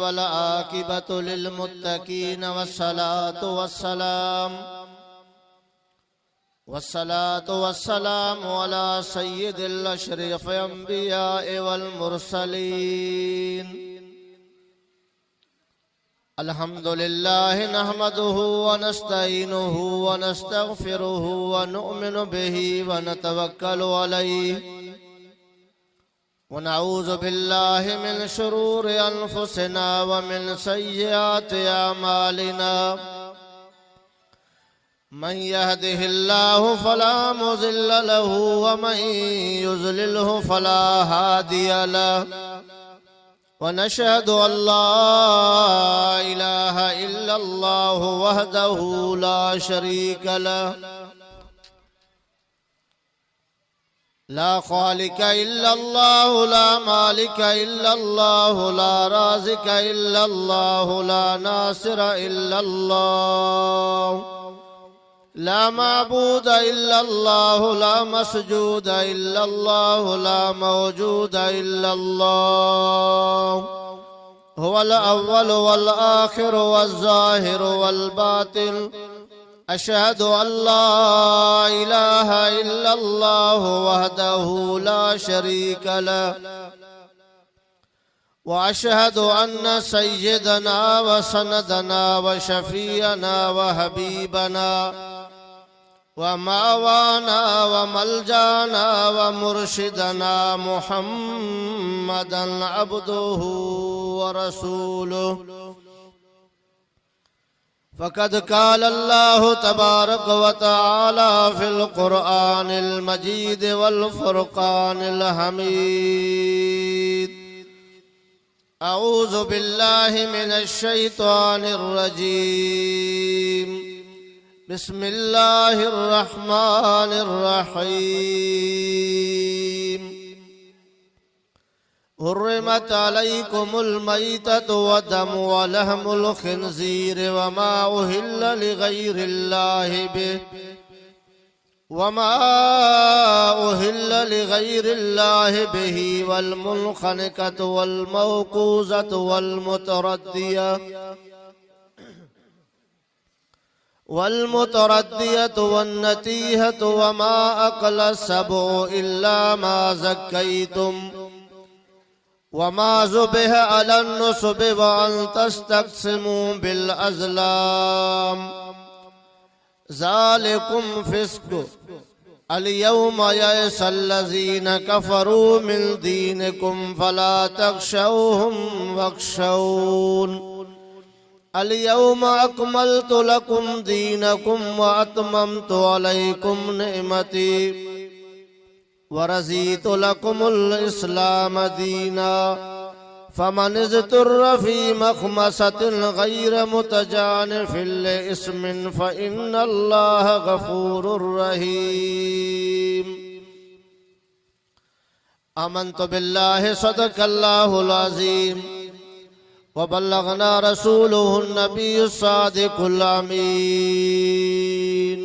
वल्आकिबतु लिल्मुत्तकीन वस्सलातु वस्सलामु अला सय्यिदिल अशरफिल अंबिया वल मुरसलीन। अल्हम्दुलिल्लाह नहमदुहु व नस्तईनुहु व नस्तगफिरुहु व नु'मिनु बिही व नतवक्कलु अलैहि व नऊज़ु बिल्लाहि मिन शुरूरि अनफुसिना व मिन सय्यिआति अमालिना। मन यहदिहिल्लाहु फला मुज़िल्ल लहु व मन युज़लिलहु फला हादिय लहु। व नशहदु अल्ला इलाहा इल्लल्लाहु वहदहु ला शरीक लहु ला खालिक इल्लल्लाहु ला मालिक इल्लल्लाहु ला राज़िक इल्लल्लाहु ला नासिर इल्लल्लाहु ला माबूद इल्लल्लाहु ला मसजूद इल्लल्लाहु ला मौजूद इल्लल्लाहु हुवल अव्वल वल आखिर वल ज़ाहिर वल बातिन। अशहदु अल्ला इलाहा इल्लल्लाहु वहदहु ला शरीक लहु व अशहदु अन्न सय्यदना व सनदना व शफीअना व हबीबना व मावाना व मलजाना व मुर्शिदना मुहम्मदन अब्दुहु व रसूलुहु। फ़क़द क़ाल अल्लाहु तबारक व तआला फ़िल क़ुरआनिल मजीद वल फ़ुरक़ानिल हमीद। अऊज़ु बिल्लाहि मिनश शैतानिर रजीम। बिस्मिल्लाहिर रहमानिर रहीम। हुर्रिमत अलैकुमुल मैततु वद्दमु व लहमुल खिंज़ीर वमा उहिल्ल लिग़ैरिल्लाहि बिहि वल मुनख़निक़तु वल मौक़ूज़तु वल मुतरद्दियतु वन नतीहतु वमा अकल सबउ इल्ला मा ज़क्कैतुम वमा ज़ुबिह अलन नुस्ब व अन तस्तक़सिमू बिल अज़लाम ज़ालिकुम फ़िस्क़। अल-यौम यअसल्लज़ीन कफ़रू मिन दीनिकुम फ़ला तख़शौहुम वख़शौन। अल-यौम अकमलतु लकुम दीनकुम व अतममतु अलैकुम निअमती व रज़ीतु लकुमुल इस्लाम दीना। फमन इज़्तुर्र फ़ी मख़मसतिन ग़ैर मुतजानिफ़िन लिइस्मिन फ़इन्नल्लाह गफ़ूरुर रहीम। आमन्तु बिल्लाहि सदक़ल्लाहुल अज़ीम व बल्लगना रसूलुहुन नबियुस सादिकुल अमीन।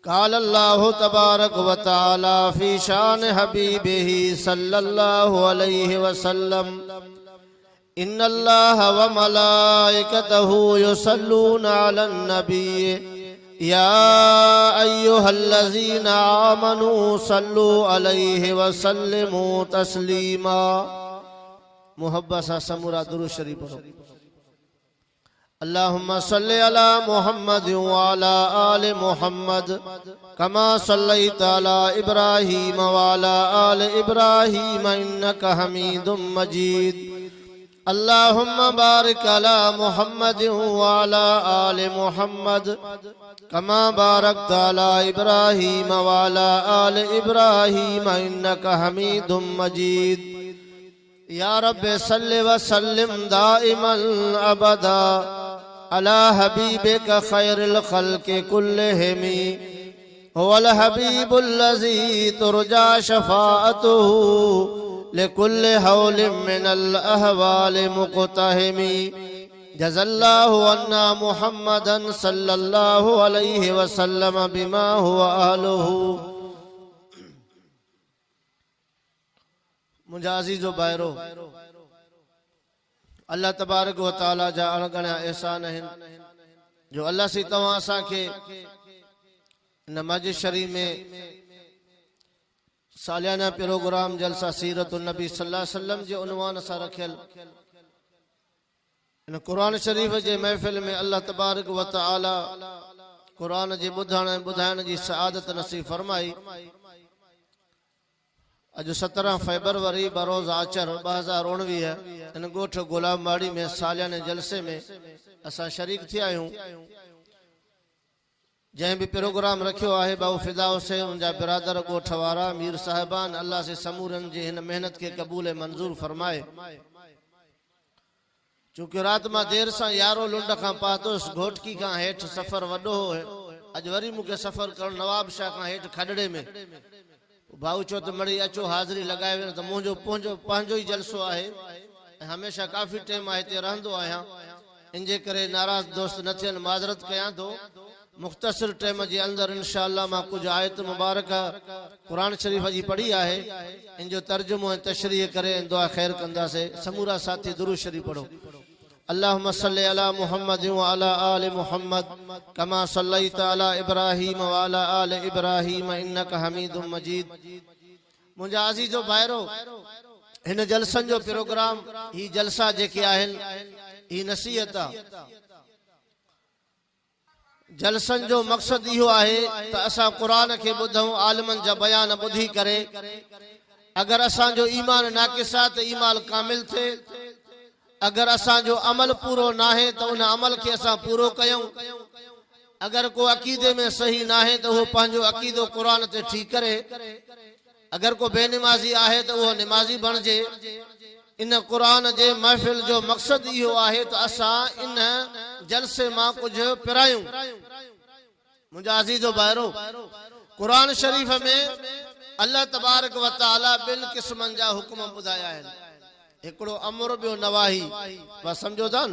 क़ाल अल्लाहु तबारक व तआला फ़ी शान हबीबिही सल्लल्लाहु अलैहि वसल्लम। इन्नल्लाह व मलाइकतहु युसल्लूना अलन नबी या अय्युहल्लज़ीना आमनू सल्लू अलैहि व सल्लिमू तस्लीमा। मुहब्बत सा समूरा दुरूद शरीफ पढ़ो। अल्लाहुम्मा सल्लि अला मुहम्मद व अला आलि मुहम्मद कमा सल्लैता अला इब्राहीम व अला आलि इब्राहीम इन्नका हमीदुम मजीद। अल्लाहुम्मा बारिक अला मुहम्मद व अला आलि मुहम्मद कमा बारकता अला इब्राहीम व अला आलि इब्राहीम इन्नका हमीदुम मजीद। या रब्बि सल्लि व सल्लिम दाइमन अबदा अला हबीबिका खैरिल खल्क़ि कुल्लिहिम हुवल हबीबुल्लज़ी तुरजा शफ़ाअतुहु लिकुल्लि हौलिन मिनल अहवालि मुक़तहिमी। जज़ल्लाहु अन्ना मुहम्मदन सल्लल्लाहु अलैहि वसल्लम बिमा हुवा अहलुहु। मुझे अजीज़ो बायरो अल्लाह तबारक व तआला जा अणगणिया एहसान आहिनि जो अल्लाह सी तव्हां असांखे इन मस्जिद शरीफ में सालियाना प्रोग्राम जलसा सीरत नबी सल्लल्लाहु अलैहि वसल्लम जे उनवान सां रखियल इन कुरान शरीफ जे महफ़िल में अल्लाह तबारक व तआला कुरान जे ॿुधण ऐं ॿुधाइण जी सआदत नसीब फरमाई। अॼु 17 फरवरी बरोज़ आचर 2019 इन ॻोठ गुलामबाड़ी में सालियाने जलसे में असां शरीक थिया आहियूं। जंहिं भी प्रोग्राम रखियो आहे बाबू फिदा हुसैन उनजा बिरादर ॻोठ वारा मीर साहिबान अल्लाह से समूरन जी हिन मेहनत के कबूल मंजूर फरमाए। चूंकि रात मां देर सां यारो लुंड खां पातोस घोटकी खां हेठ सफ़र वॾो हो। अॼु वरी मूंखे सफ़र करणु नवाब शाह खां हेठ खडड़े में भाऊ चो तो मड़ी अचो हाज़िरी लगाए वे तो मुझो पंहिंजो ही जलसो आहे। हमेशा काफ़ी टाइम हिते रहंदो आहियां इनजे करे नाराज़ दोस्त न थियनि माज़रत कयां थो। मुख़्तसर टाइम जे अंदर इंशाअल्लाह मां कुछ आयत मुबारक कुरान शरीफ जी पढ़ी आहे इनजो तर्जुमो ऐं तशरीह करे दुआ खैर कंदासीं। समूरा साथी दुरूद शरीफ पढ़ो। अल्लाहुम्मा सल्लि अला मुहम्मद व अला आलि मुहम्मद कमा सल्लैता अला इब्राहीम व अला आलि इब्राहीम इन्नका हमीदुम मजीद। मुंहिंजा अज़ीज़ो भाइरो हिन जलसन जो प्रोग्राम ही जलसा जेके आहिनि ही नसीहत आहे। जलसन जो मकसद इहो आहे त असां कुरान खे ॿुधूं आलिमनि जा बयान ॿुधी करे अगर असांजो ईमान नाक़िस आहे त ईमान कामिल थिए। अगर असांजो अमल पूरो ना है तो उन अमल के असां पूरो कयूं। अगर को अकीदे में सही ना है तो वो पंहिंजो अकीदो कुरान ते ठीक करे। अगर को बेनमाजी आहे तो वो नमाजी बणजे। इन कुरान जे महफिल जो मकसद इहो आहे त असां इन जलसे मां कुछ पिरायूं। मुंहिंजा अज़ीज़ो भाइरो कुरान शरीफ में अल्लाह तबारक व तआला 2 क़िस्मनि जा हुक्म ॿुधाया आहिनि। हिकिड़ो अमर ॿियो नवाही। बस समझो था न।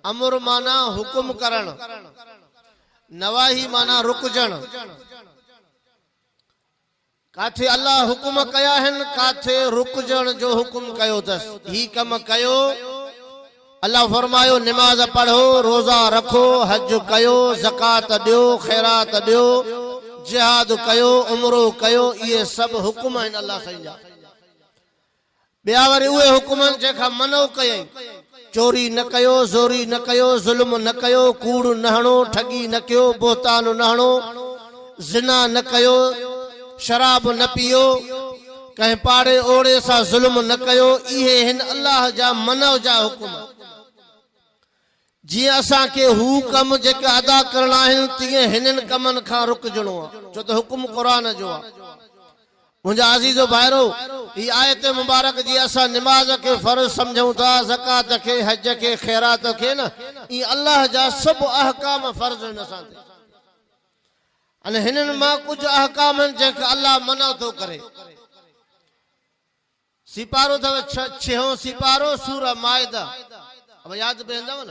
अमर माना हुकुम करण, नवाही माना रुकजण। काथे अल्लाह हुकुम कया आहिनि काथे रुकजण जो हुकुम कयो अथसि। ही कम कयो अल्लाह फरमायो नमाज पढ़ो रोजा रखो हज कयो ज़कात ॾियो खैरात ॾियो जिहाद कयो उमरो कयो। इहे सभु हुकुम आहिनि अल्लाह साईं जा। ॿिया वरी उहे हुकुम जंहिंखां मनो कयईं चोरी न कयो ज़ोरी न कयो ज़ुल्म न कयो कूड़ न हणो ठगी न कयो बोहतान न हणो ज़िना न कयो शराब न पियो कंहिं पाड़े ओड़े सां ज़ुल्म न कयो। इहे हिन अल्लाह जा मनो जा हुकुम। जीअं असांखे हू कम जेके अदा करणा आहिनि तीअं हिननि कमनि खां रुकजणो आहे छो त हुकुम क़ुरान जो आहे। मुंहिंजा अज़ीज़ो भाइरो ही आयत मुबारक जी असां नमाज के फर्ज समझूं था ज़कात के हज के खैरात के न ई अल्लाह जा सब अहकाम फर्ज आहिनि असां ते। अने हिननि मां कुछ अहकाम आहिनि जंहिंखे अल्लाह मना थो करे। सिपारो अथव 6 सिपारो सूरा माइदा। अब याद पवंदव न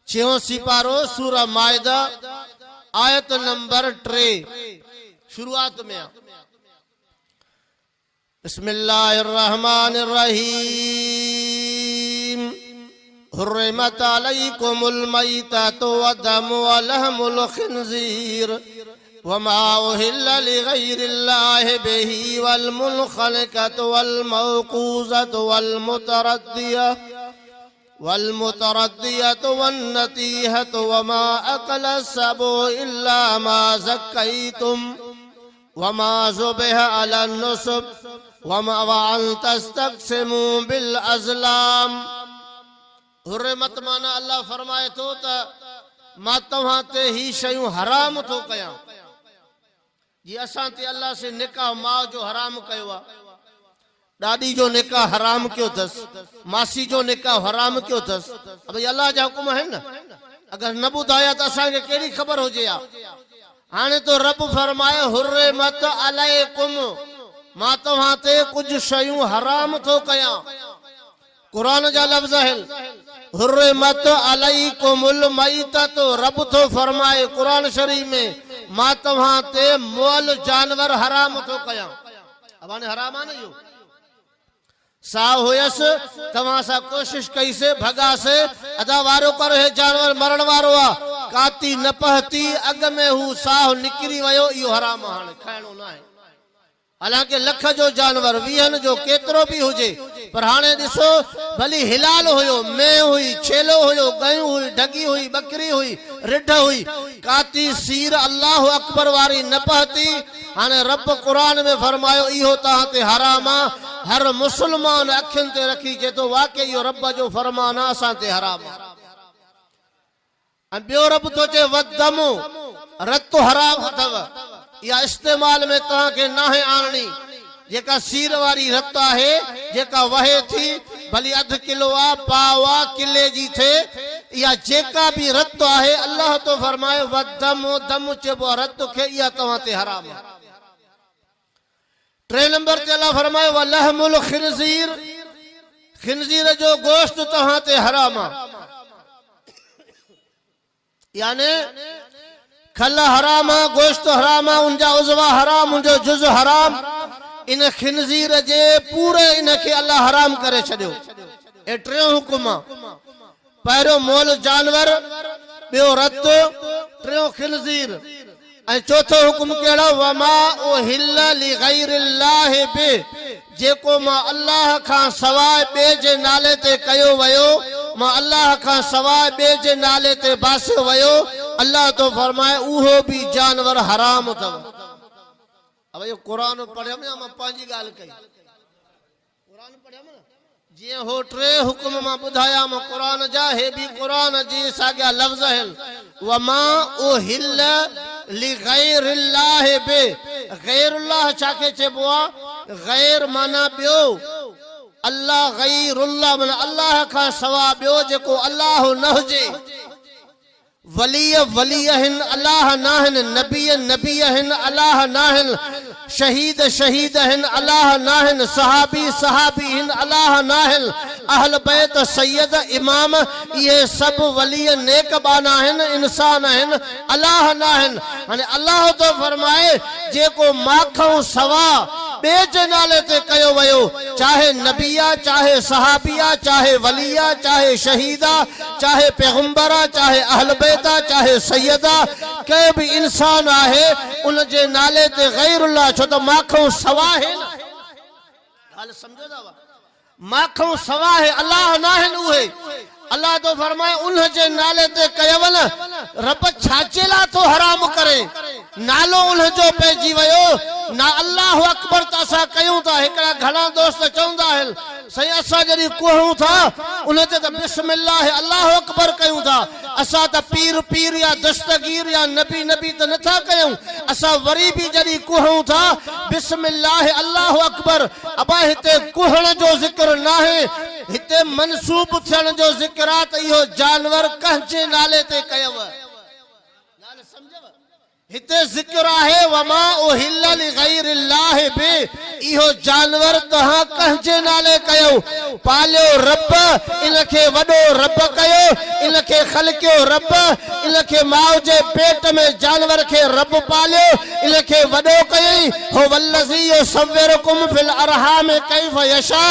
6 सिपारो सूरा माइदा आयत नंबर 3 शुरुआत में आहे। बिस्मिल्लाहिर्रहमानिर्रहीम हुर्रिमत अलैकुमुल मैततु वद्दमु वलहमुल खिंज़ीर वमा उहिल्ल लिगैरिल्लाहि बिही वल मुनख़निक़तु वल मौक़ूज़तु वल मुतरद्दियतु वन नतीहतु वमा अकल सबु इल्ला मा ज़क्कैतुम वमा ज़ुबिह अलन नुसब वमा वअन तस्तक़सिमू बिल अज़लाम। हुर्रिमत माना अल्लाह फरमाए थो त मां तव्हां ते ही शयूं हराम थो कयां। जी असां ते अल्लाह से निकाह माउ जो हराम कयो आहे। ॾाॾी जो निकाह हराम कयो अथसि मासी जो निकाह हराम कयो अथसि। भई अल्लाह जा हुकुम आहिनि न। अगर न ॿुधाया त असांखे कहिड़ी ख़बर हुजे हा। हाणे तो रब फरमाए हुर्रिमत अलैकुम मां तव्हां ते कुछ शयूं हराम थो कयां। कुरान जा लफ़्ज़ आहिनि हुर्रिमत अलैकुमुल मैततु। रब थो फरमाए कुरान शरीफ में मां तव्हां ते मुअल जानवर हराम थो कयां। अब हाणे हराम आहे न इहो सा हुयस तव्हां सां कोशिश कई से भगा से अदा वारो करो हे जानवर मरण वारो आ काती न पहती अग में हु साह निकरी वयो इहो हराम हाणे खाइणो न आहे हालांकि लख जो जानवर वीहन जो केतिरो भी हुजे पर हाणे ॾिसो भली हिलाल हुयो में हुई छेलो हुयो गयूं हुई ढगी हुई बकरी हुई रिढ हुई काती सीर अल्लाह अकबर वारी न पहती हाणे रब कुरान में फरमायो इहो तहां ते हराम आ हर मुसलमान अखियुनि ते रखी चए थो वाकई इहो रब जो फरमान आहे असां ते हराम आहे ऐं ॿियो रब थो चए वदमु रत हराम अथव या इस्तेमाल में तहांखे नाहे आणणी जेका सीर वारी रत आहे जेका वहे थी भली अध किलो आ पाव आ किले जी थे या जेका भी रत आहे अल्लाह तो फरमाए वदमु दम चइबो रत खे इहा तव्हां ते हराम आहे 3 नंबर ते अल्लाह फरमाए वलहमुल खिनजीर खिनजीर जो गोश्त तहां ते हराम आहे यानी खल हराम आहे गोश्त हराम आहे उनजा उज़वा हराम उनजो जुज़ हराम इन खिनजीर जे पूरे इनखे अल्लाह हराम करे छॾियो ए टियों हुकुम आहे पहिरियों मोल जानवर ॿियो रत टियों खिनजीर ऐं चौथो हुकुम कहिड़ो वमा उहिल्ल लिगैरिल्लाह बि जेको मां अल्लाह खां सवाइ ॿिए जे नाले ते कयो वयो मां अल्लाह खां सवाइ ॿिए जे नाले ते बासियो वयो अल्लाह तो फरमाए उहो भी जानवर हराम अथव अब ये कुरान पढ़ियम या मां पंहिंजी ॻाल्हि कई कुरान पढ़ियम न जीअं हो 3 हुकुम मां ॿुधाया मां कुरान जा हे भी कुरान जी साॻिया लफ़्ज़ आहिनि वमा उहिल्ल लिगैरिल्लाह बि गैरुल्लाह छाखे चइबो आहे गैर माना ॿियो अल्लाह गैरुल्लाह माना अल्लाह खां सवा ॿियो जेको अल्लाह न हुजे वलीय वलीय हिन अल्लाह नाहिन नबी नबी हिन अल्लाह नाहिन शहीद शहीद हिन अल्लाह नाहिन सहाबी सहाबी हिन अल्लाह नाहिन अहल बैत सैयद इमाम ये सब वली नेक बाना हिन इंसान हिन अल्लाह नाहिन हाणे अल्लाह तो फरमाए जेको माखों सवा ॿिए जे नाले ते कयो वयो चाहे नबिया चाहे सहाबिया चाहे वलिया चाहे शहीदा चाहे पैगंबरा चाहे अहल बैता चाहे सैयदा के भी इंसान आहे उन जे नाले ते गैरुल्लाह छो तो माखों सवा है हाल समझो था माखों सवा है अल्लाह नाहिन उहे अल्लाह तो फरमाए उन जे नाले ते कयवन रब छाचेला तो हराम करे नालो उन जो पइजी वयो ना अल्लाह अकबर त असां कयूं था हिकड़ा घणा दोस्त चवंदा आहिनि सही असां जॾहिं कुहूं था उन ते त बिस्मिल्लाह अल्लाह अकबर कयूं था असां त पीर पीर या दस्तगीर या नबी नबी त नथा कयूं असां वरी भी जॾहिं कुहूं था बिस्मिल्लाह अल्लाह अकबर अबा हिते कुहण जो ज़िक्र नाहे हिते मनसूब थियण जो ज़िक्र आहे त इहो जानवर कंहिंजे नाले ते कयव नाले समझव हिते जिक्र आहे वमा उहिल्ल लिगैरिल्लाह बि इहो जानवर तहां कंहिंजे नाले कयो पालियो रब इनखे वॾो रब कयो इनखे ख़लकियो रब इनखे माउ जे पेट में जानवर खे रब पालियो इनखे वॾो कयई हो वल्लज़ी युसव्विरुकुम फिल अरहाम कैफ यशा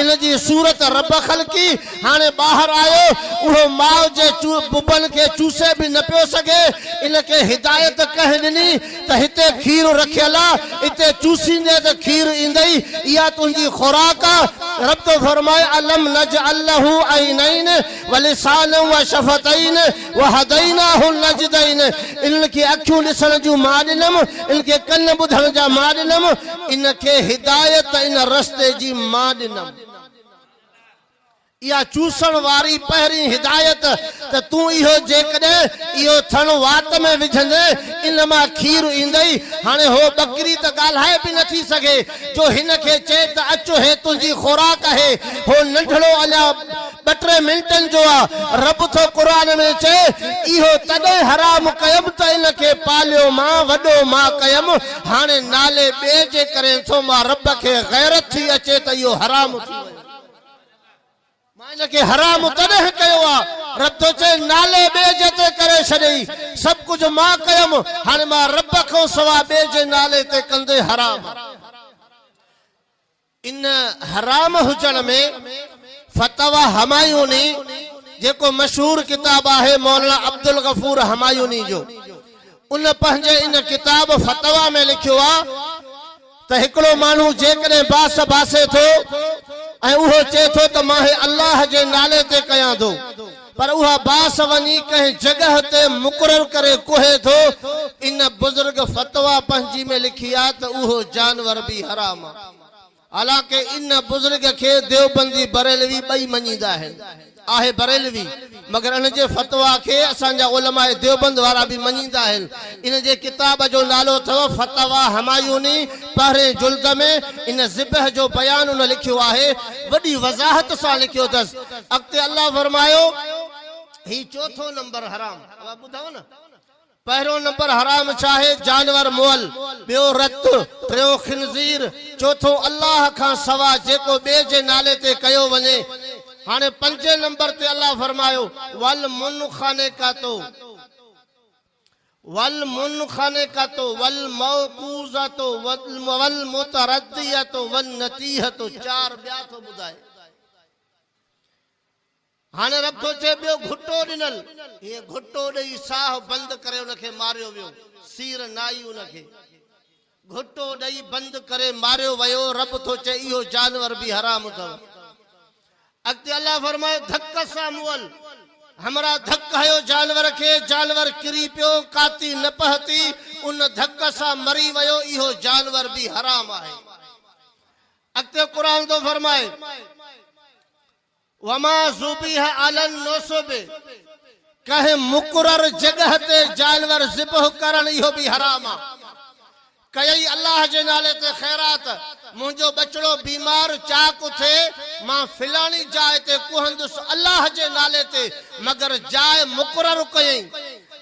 इन जी सूरत रब ख़लकी हाणे ॿाहिरि आयो उहो माउ जे बुबन खे चूसे भी न पियो सघे इनखे हिदायत कह ॾिनी त हिते खीर रखियल आहे हिते चूसींदे त खीर ईंदई इहा तुंहिंजी खुराक आहे रब तो फरमाए अलम नजअल लहू ऐनैन व लिसान व शफतैन व हदैनाहु नजदैन इनखे अखियूं ॾिसण जूं मां ॾिनमि इनखे कन ॿुधण जा मां ॾिनमि इनखे हिदायत इन रस्ते जी मां ॾिनमि या चूसण वारी पहिरीं हिदायत त तूं इहो जेकॾहिं इहो थण वात में विझंदे इन मां खीर ईंदई हाणे हो बकरी त ॻाल्हाए बि नथी सघे जो हिन खे चए त अचो हे तुंहिंजी खुराक आहे हो नंढड़ो अञा 2-3 मिंटनि जो आहे रब थो क़ुरान में चए इहो तॾहिं हराम कयमि त इनखे पालियो मां वॾो मां कयमि हाणे नाले ॿिए जे करे थो मां रब खे गैरत थी अचे त इहो हराम थी वियो इनके हराम तॾहिं कयो आहे रब तो चए नाले ॿिए जे ते करे छॾई सभु कुझु मां कयमि हाणे मां रब खां सवा ॿिए जे नाले ते कंदे हराम इन हराम हुजण में फतवा हमायूनी जेको मशहूर किताब है मौलाना अब्दुल गफूर हमायूनी जो उन पंहिंजे इन किताब फतवा में लिखियो आ त हिकिड़ो माण्हू जेकॾहिं बास बासे थो ऐं उहो चए थो त मां अल्लाह जे नाले ते कयां थो पर उहा बास वञी कंहिं जगह ते मुक़रर करे कोहे थो इन बुजुर्ग फतवा पंहिंजी में लिखी आहे त उहो जानवर भी हराम आहे। हालांकि इन बुजुर्ग के देवबंदी बरेलवी बई मञींदा आहे बरेलवी मगर इन जे फतवा के असांजा उलमा देवबंद वारा भी मञींदा आहिनि। इन जे किताब जो नालो अथव फतवा हमायूनी पहिरें जुल्द में इन ज़िबह जो बयान उन लिखियो आहे वॾी वज़ाहत सां लिखियो अथसि। अॻिते अल्लाह फरमायो ही चौथो नंबर हराम ॿुधायो न पहिरों नंबर हराम चाहे जानवर मुअल बियो रत टियों खिनज़ीर चौथो अल्लाह खां सवा जेको ॿिए जे नाले ते कयो वञे। हाणे पंजे नंबर ते अल्लाह फरमायो वल मुनखाने कातो वल मौकूज़तो वल मुतरद्दियतो वन नतीहतो चार ॿिया थो ॿुधाए। हाणे रब थो चए ॿियो घुटो ॾिनल ये घुटो ॾेई साह बंद करे उनखे मारियो वियो सीर नाई उनखे घुटो ॾेई बंद करे मारियो वियो। रब थो चए इहो जानवर भी हराम अथव। अॻिते अल्लाह फरमाए धक सां मुअल हमरा धक हयो जानवर के जानवर किरी पियो काती न पहती उन धक सां मरी वियो इहो जानवर भी हराम आहे। अॻिते क़ुरान थो फरमाए वमा ज़ुबिह अलन नुसब कहे मुक़रर जगह ते जानवर ज़िबह करण इहो भी हराम आहे। कई अल्लाह जे नाले ते खैरात मुंहिंजो बचड़ो बीमार चाक थे मां फिलानी जाए ते कुहंदुस अल्लाह जे नाले ते मगर जाए मुक़रर कयई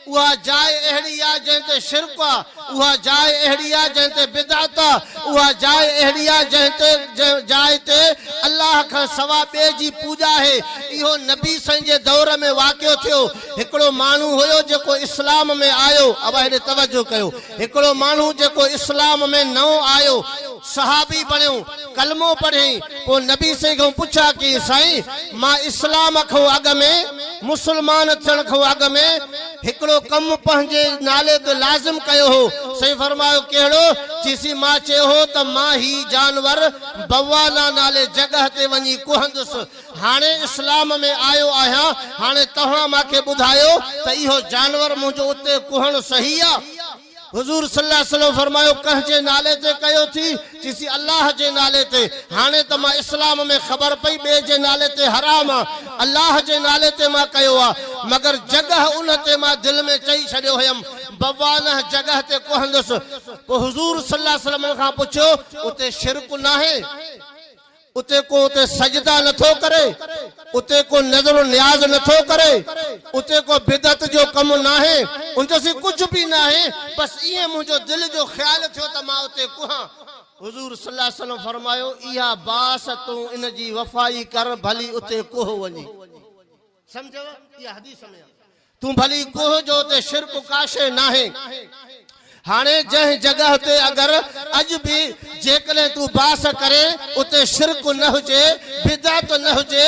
उहा जाए अहिड़ी आहे जंहिं ते शिरक आहे उहा जाए अहिड़ी आहे जंहिं ते बिदअत आहे उहा जाए अहिड़ी आहे जंहिं जाए ते अल्लाह खां सवा ॿिए जी पूजा आहे। इहो नबी साईं जे दौर में वाक़ियो थियो। हिकिड़ो माण्हू हुयो जेको इस्लाम में आयो अब हेॾे तवजो कयो हिकिड़ो माण्हू जेको इस्लाम में नओं आयो सहाबी बणियो कलमो पढ़ई पोइ नबी साईं खां पुछा कि साईं मां इस्लाम खां अॻु में मुस्लमान थियण खां अॻु में हिकिड़ो कमु पंहिंजे नाले ते लाज़िम कयो हो। साईं फरमायो कहिड़ो चीसी मां चयो हो त मां ही जानवर बवाना नाले जगह ते वञी कुहंदुसि हाणे इस्लाम में आयो आहियां हाणे तव्हां मूंखे ॿुधायो त इहो जानवर मुंहिंजो उते कुहण सही आहे। हुजूर सल्लल्लाहु अलैहि वसल्लम फरमायो कंहिंजे नाले ते कयो थी चीसी अल्लाह जे नाले ते हाणे त मां इस्लाम में ख़बर पई ॿिए जे नाले ते हराम आहे अल्लाह जे नाले ते मां कयो आहे मगर जगह उन ते मां दिल में चई छॾियो हुयमि बवाना जगह ते कुहंदुसि। पोइ हुजूर सल्लल्लाहु अलैहि वसल्लम खां पुछियो उते शिरक नाहे उते को उते सजदा नथो करे उते को नजर न्याज नथो करे उते को बिदत जो कम नाहे उनसे कुछ भी नाहे बस ये मुझो दिल जो ख्याल थियो त मां उते कुहां। हुजूर सल्लल्लाहु अलैहि वसल्लम फरमायो इहा बास तू इन जी वफाई कर भली उते कोह वनी समझो इहा हदीस में तू भली कोह जो ते शिरक काशे नाहे। हाणे जंहिं जगह ते अगर अज भी जेकॾहिं तू बास करे उते शिरक न हुजे बिदअत न हुजे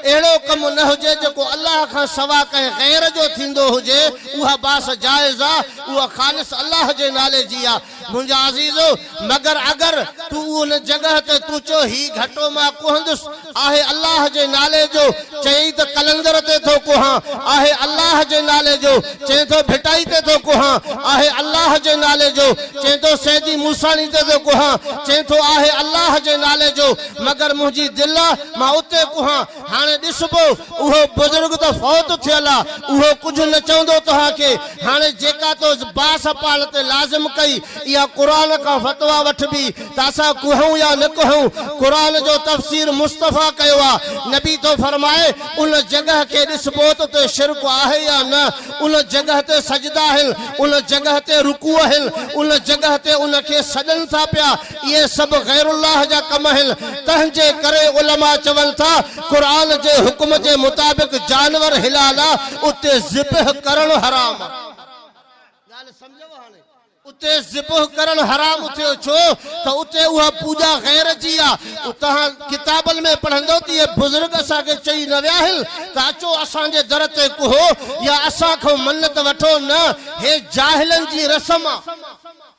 अहिड़ो कम न हुजे जेको अल्लाह खां सवा कंहिं गैर जो थींदो हुजे उहा बास जाइज़ आहे उहा खालिस अल्लाह जे नाले जी आहे। मुंहिंजा अज़ीज़ो मगर अगर तू उन जगह ते तू चो ही घटो मां कुहंदुसि आहे अल्लाह जे नाले जो चई त कलंदर ते थो कुहां आहे अल्लाह जे नाले जो चई तो भिटाई ते थो कुहां आहे अल्लाह जे नाले जो चई तो सैदी मूसाणी ते थो कुहां चई तो आहे अल्लाह जे नाले जो मगर मुंहिंजी दिल मां उते कुहां। हाणे ॾिसबो उहो बुजुर्ग त फौत थियल आहे उहो कुझु न चवंदो तव्हांखे हाणे जेका तो बास पाल ते लाज़िम कई इहा क़ुरान का फतवा वठ भी तासा कुहूं या न कुहूं कुरान जो तफसीर मुस्तफा कयो आहे। नबी तो फरमाए उन जगह के ॾिसबो त शिरक आहे या न उन जगह ते सजदा आहिनि उन जगह ते रुकू आहिनि उन जगह ते उनखे सजन था पिया ये सब गैरुल्लाह जा कम आहिनि। तंहिंजे करे उलमा चवनि था कुरान जे हुक्म जे मुताबिक जानवर हिलाल आहे उते ज़िबह करण हराम आहे। ॻाल्हि सम्झो हाणे उते ज़िबह करण हराम थियो छो तो उते उहा पूजा गैर जी आ तहां किताबन में पढ़ंदो त ये बुजुर्ग असा के चई न विया आहिनि त अचो असां जे दर ते कुहो या असां खो मन्नत वठो न हे जाहिलन जी रस्म आ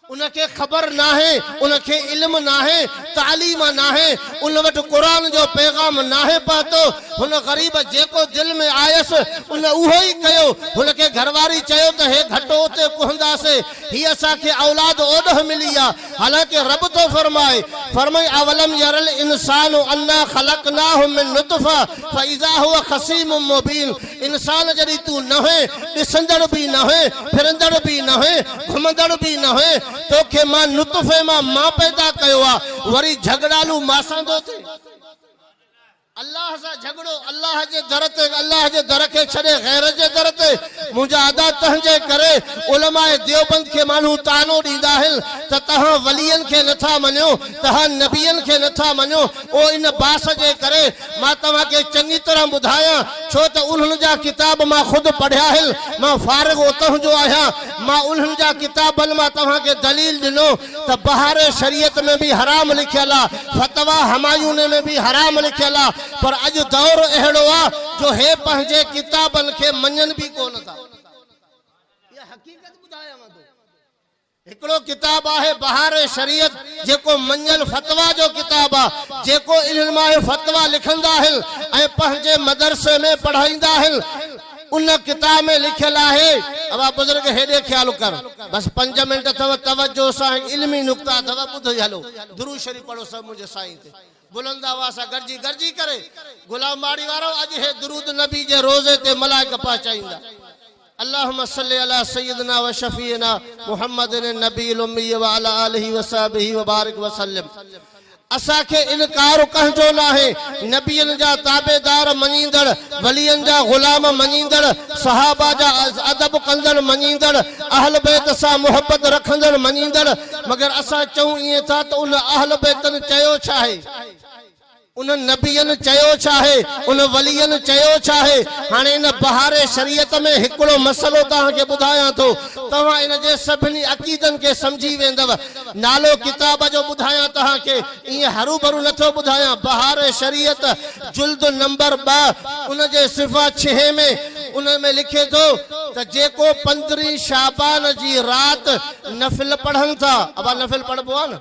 उनके खबर ना है उनके इल्म ना है तालीम ना है उन वट कुरान जो पैगाम ना है पातो हुन गरीब जेको दिल में आयस उन उहो ही कयो हुनके घरवारी चयो त हे घटो ते कुहंदासे ही असा के औलाद ओडह मिली आ हालांकि रब तो फरमाए अवलम यरल इंसान अन्ना खलकनाहु मिन नुतफा फइजा हुवा खसीम मुबीन इंसान जड़ी तू न है दिसंदड़ भी न है फिरंदड़ भी न है घुमंदड़ भी न है तो के मां नुतफे मां पैदा कयो आ वरी झगड़ालू मासांदो थे अल्लाह सा झगड़ो अल्लाह जे दर के छड़े गैर जे दर ते मुंजा अदा तहजे करे उलमाए देवबंद के मानू तानो दीदा है त तहां वलियन के नथा मन्यो तहां नबियन के नथा मन्यो ओ इन बास जे करे मां तवा के चंगी तरह बुधाया छो त उन्हन जा किताब मां खुद पढ़या है मां फारिग ओतह जो आया मां उन्हन जा किताबन मां तवा के दलील दिनो त बहारे शरीयत में भी हराम लिखला फतवा हमायून में भी हराम लिखला पर अज दौर एड़ो आ जो है पंहिंजे किताबन के मञन भी कोन था ये हकीकत बुधाया मा तो एकड़ो किताब है बहारे शरीयत जेको मञल फतवा जो किताब आ जेको इल्म में फतवा लिखंदा है ए पंहिंजे मदरसे में पढ़ाईंदा है उन किताब में लिखल है अब आप बुजुर्ग हेडे ख्याल कर बस 5 मिनट थव तवज्जो सा इल्मी नुक्ता थव बुध हलो दुरूद शरीफ पढ़ो सब मुझे साईं ते बुलंद आवाज से गर्जी करे गुलाम बाड़ी वारो अज है दुरूद नबी जे रोजे ते मलाइका पहुंचाईंदा अल्लाहुम्मा सल्ली अला सय्यदना व शफीना मुहम्मदिन नबील उम्मी व अला आलिहि व सहबिहि व बारिक व सल्लम असा के इनकार कहजो ना है नबियन जा ताबेदार मनींदड़ वलियन जा गुलाम मनींदड़ सहाबा जा अदब कंदड़ मनींदड़ अहल बैत सा मोहब्बत रखंदड़ मनींदड़ मगर असा चऊं इए था तो उन अहल बैतन चयो छाहे उन नबियन चयो छाहे उन वलियन चयो छाहे हाने इन बहारे शरीयत में हिकड़ो मसलो तहां के बुधाया तो तवा इन जे सभनी अकीदन के समझी वेंदव नालो किताब जो बुधाया तहां के ये हरू भरू नथो बुधाया बहारे शरीयत जुल्द नंबर 2 उन जे सिफा 6 में उन में लिखे तो त जेको 15 शाबान जी रात नफिल पढ़न था अब नफिल पढ़बो आ न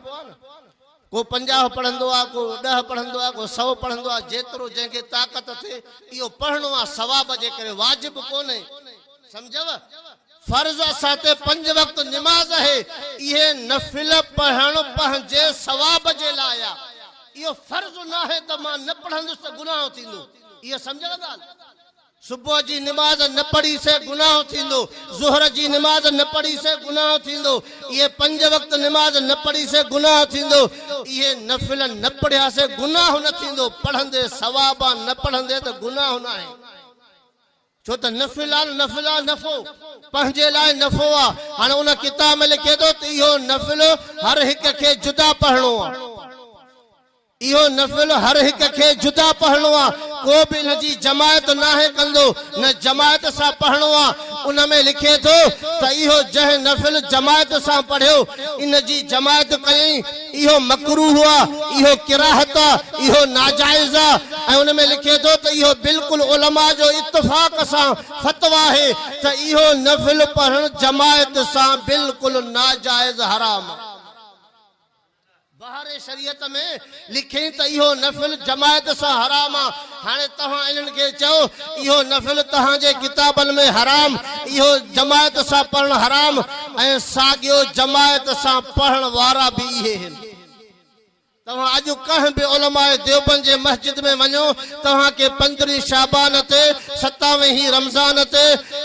को 50 पढ़ंदो आ को 10 पढ़ंदो आ को 100 पढ़ंदो आ जेतरो जेके ताकत थे इयो पढ़नो आ सवाब जे करे वाजिब कोने समझव फर्ज साथे 5 वक्त नमाज है ये नफिल पढ़न पंहिंजे सवाब जे लाया इयो फर्ज ना है त मां न पढ़ंदुस त गुनाह थींदो ये समझव गाल सुबह जी नमाज न पढ़ी से गुनाह थींदो ज़ोहर जी नमाज न पढ़ी से गुनाह थींदो ये 5 वक्त नमाज न पढ़ी से गुनाह थींदो ये नफिल न पढ़या से गुनाह न थींदो पढ़ंदे सवाब न पढ़ंदे तो गुनाह ना है छो त नफिला नफो पंहिंजे लाइ नफो आ हाणे उन किताब में लिखे तो इहो नफिल हर एक के जुदा पढ़नो आ इहो नफिल हर एक के जुदा पढ़नो आ को भी नजी जमायत ना है कंदो न जमायत सा पढ़नो आ उन में लिखे तो त इहो जह नफिल जमायत सा पढ़ियो इन जी जमायत कई इहो मकरूह हुआ इहो किराहत इहो नाजायज आ उन में लिखे तो त इहो बिल्कुल उलमा जो इत्तेफाक सा फतवा है त इहो नफिल पढ़न जमायत सा बिल्कुल नाजायज हराम बहारे शरीयत में लिखे त इहो नफिल जमायत सा हराम आ हाने तहां इनन के चो इहो नफिल तहां जे किताबन में हराम इहो जमायत सा पढ़न हराम ए सागियो जमायत सा पढ़न वारा भी इहे हैं तहां आज कह भी उलमाए देवबंद जे मस्जिद में वनो तहां के 15 शाबान ते 27 रमजान ते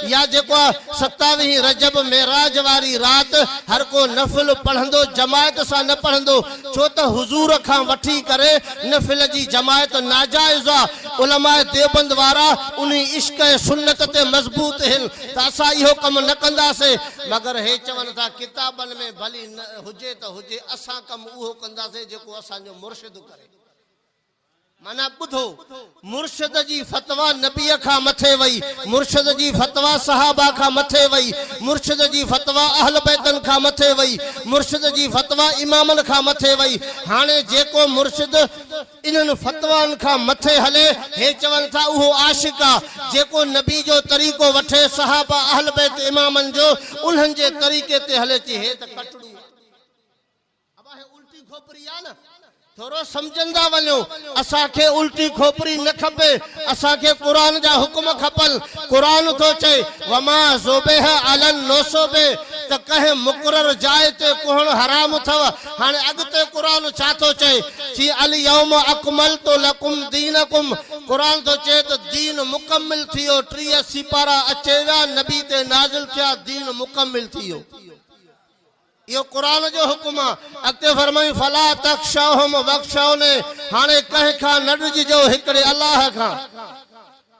या जेको 27 रजब मेराज वारी रात हर को नफिल पढ़ंदो जमायत सा न पढ़ंदो छो त हुजूर खां वठी करे नफिल जी जमायत नाजायज आ उलमाए देवबंद वारा उन इश्क सुन्नत ते मजबूत हैं त असा इहो कम न कंदासे मगर हे चवन था किताबन में भली हुजे त हुजे असा कम उहो कंदासे जेको जो मुर्शिद करे माना बुधो मुर्शिद जी फतवा नबी का मथे वई, मुर्शिद जी फतवा सहाबा का मथे वई, मुर्शिद जी फतवा अहल बैतन का मथे वई, मुर्शिद जी फतवा इमामन का मथे वई। हाने जेको मुर्शिद इन फतवान का मथे हले हे चवन था उहो आशिका, जेको नबी जो तरीको वठे सहाबा अहल बैत इमामन जो उन्हन जे तरीके ते हले ची हे त कटड़ू अब हे उल्टी खोपरी आ न थोरो समझंदा वञो। असांखे उल्टी खोपरी न खपे, असांखे क़ुरान जा हुक्म खपन। क़ुरान तो चए वमा ज़ुबिह अलन नोसोबे त कहे मुकरर जाए ते कोहण हराम थव। हाने अगते क़ुरान छा तो चए ची अल यौम अकमलतु लकुम दीनकुम, क़ुरान तो चए त दीन मुकम्मिल थियो। 30 सिपारा अचे विया नबी ते नाज़िल थिया, दीन मुकम्मिल थियो। यो कुरान जो हुक्म अॻिते फरमाई फला तख्शौहुम वख्शौने, हाणे कंहिं खां न ॾिजो हिकिड़े अल्लाह खां।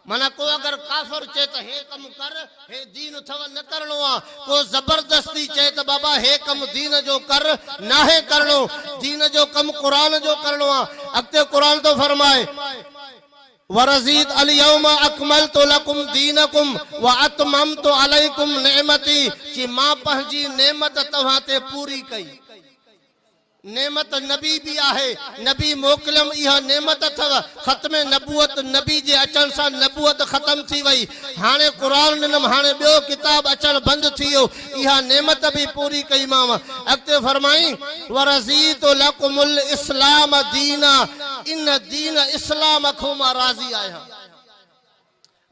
माना को अगर काफर चए त हे कम कर हे दीन थव न करणो आ, को जबरदस्ती चए त बाबा हे कम दीन जो कर नाहे करणो, दीन जो कम कुरान जो करणो आ। अॻिते कुरान तो फरमाए वरज़ीद अल यौम अकमलतु लकुम दीनकुम व अतममतु अलैकुम नेमती, कि मां पंहिंजी नेमत तव्हां ते पूरी कई। नेमत नबी भी आहे, नबी मोकलम, इहा नेमत अथव। खत्म नबूअत नबी जे अचण सां नबूअत खत्म थी वई। हाणे क़ुरान ॾिनम, हाणे ॿियो किताब अचण बंदि थी वियो, इहा नेमत भी पूरी कई मां। अॻिते फरमाई वरज़ीतु लकुमुल इस्लाम दीना, इन दीन इस्लाम खां मां राज़ी आहियां।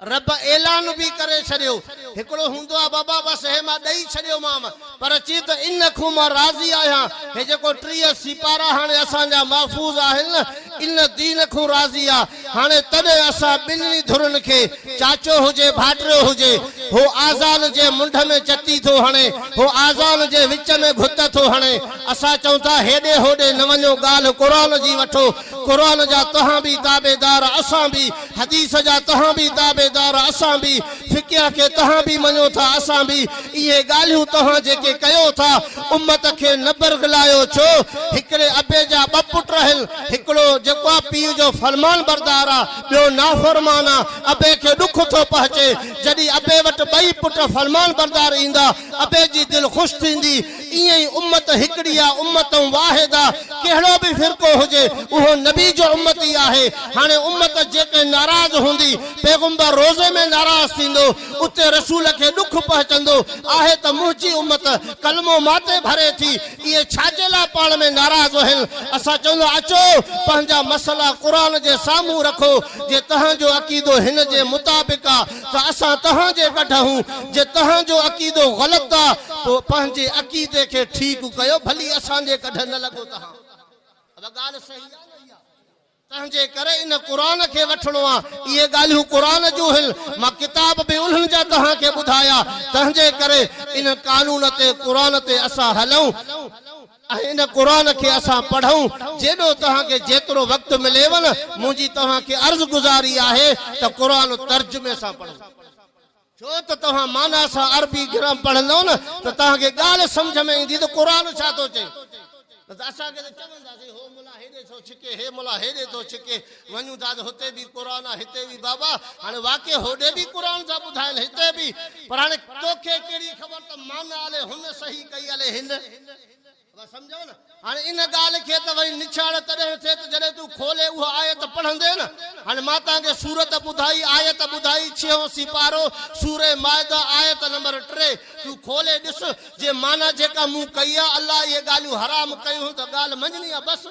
रब ऐलान भी करे छड़ियो, हिकिड़ो हूंदो आहे बाबा बस हे मां ॾेई छॾियो मां, पर चई त इन खां मां राज़ी आहियां। हे जेको 30 सिपारा हाणे असांजा महफ़ूज़ आहिनि न, इन दीन खां राज़ी आहे। हाणे तॾहिं असां ॿिन्ही धुरनि खे, चाचो हुजे भाटियो हुजे, हो आज़ान जे मुंड में चटी थो हणे, हो आज़ान जे विच में घुत थो हणे, असां चऊं था हेॾे होॾे न वञो, ॻाल्हि क़ुरान जी वठो। क़ुरान जा तव्हां बि ताबेदार, असां बि हदीस जा तव्हां बि ताबेदार, असां भी फिक़ह के तहां भी मनो था, असां भी ये गालियूं तहां जेके कयो था उम्मत के न बरगलायो। छो हिकड़े अबे जा ब पुट रहल, हिकड़ो जेको पीउ जो फरमान बरदार आ, ॿियो नाफरमान आ। अबे के दुख थो पहुचे, जॾहिं अबे वटि 2 पुट फरमान बरदार ईंदा, अबे जी दिल खुश थींदी। ईअं ई उम्मत हिकड़ी आ, उम्मत वाहिद आ। कहिड़ो भी फिरको हुजे उहो नबी जो उम्मत ही आहे। हाणे उम्मत जेके नाराज हूंदी, पैगंबर रोज़े में नाराज थींदो, उते रसूल के दुख पहुचंदो आहे त मुंहिंजी उम्मत कलमो माते भरे थी, ये छाजे लाइ पाण में नाराज आहिनि। असां चवंदा अचो पंहिंजा मसला क़ुरान जे साम्हूं रखो, जे तव्हांजो अक़ीदो हिन जे मुताबिक़ आहे त असां तव्हां जे कढूं, जे तव्हांजो अक़ीदो ग़लति आहे तो पंहिंजे अक़ीदे के ठीक कयो, भली असांजे कढ न लॻो तव्हां। अब ॻाल्हि सही आहे तंहिंजे करे इन क़ुरान के वठणो आ। ये ॻाल्हियूं क़ुरान जूं आहिनि, मां किताब भी उन्हनि जा तव्हांखे ॿुधाया। तंहिंजे करे इन कानून ते क़ुरान ते असां हलूं, इन क़ुरान के असां पढ़ूं। जेॾो तव्हांखे जेतिरो वक़्तु मिलेव न, मुंहिंजी तव्हांखे अर्ज़ गुज़ारी आहे त क़ुरान तर्जुमे सां पढ़ो। छो त तव्हां माना सां अरबी ग्राम पढ़ंदव न त तव्हांखे ॻाल्हि सम्झ में ईंदी त क़ुरान छा थो चए। असांखे त चवंदासीं हो मुला हेॾे थो छिके, हे मुला हेॾे थो छिके, वञूं था त हुते बि क़ुरान आहे, हिते बि बाबा। हाणे वाक़ई होॾे बि क़ुरान था ॿुधाइनि, हिते बि, पर हाणे तोखे कहिड़ी ख़बर त माना हले हुन सही कई हले हिन, सम्झो न। हाणे इन ॻाल्हि खे त वरी निछाड़ तॾहिं थिए त जॾहिं तूं खोले उहा आयत पढ़ंदे न। हाणे मां तव्हांखे सूरत ॿुधाई, आयत ॿुधाई, 6 सिपारो सूरे माइदा आयत नंबर 3, तूं खोले ॾिस, जे माना जेका मूं कई आहे, अलाह ये ॻाल्हियूं हराम कयूं त ॻाल्हि मञणी आहे बस।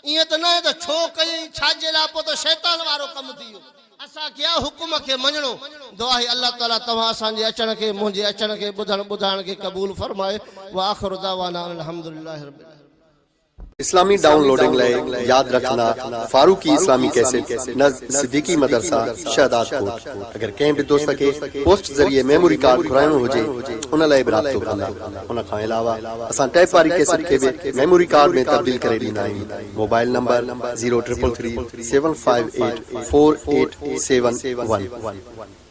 ईअं त न आहे त छो कई, छाजे लाइ, पोइ त शैतान वारो कमु थी वियो। असां क्या हुकुम के मञणो। दुआ है अल्लाह ताला तव्हां असांजे अचण खे, मुंहिंजे अचण खे, ॿुधाइण खे क़बूल फरमाए। व आखिर दावाना अल्हम्दुलिल्लाहि रब्बिल आलमीन। इस्लामी डाउनलोडिंग लाइ याद रखना फारूकी इस्लामी कैसेट नज़ सिद्दीकी मदरसा शहदादकोट। अगर कंहिं बि दोस्त खे पोस्ट ज़रिए मेमोरी कार्ड घुराइणो हुजे उन लाइ राब्तो कंदा। उन खां अलावा असां टैप वारी कैसेट खे बि मेमोरी कार्ड में तब्दील करे ॾींदा आहियूं। Mobile number 0333 758 4871।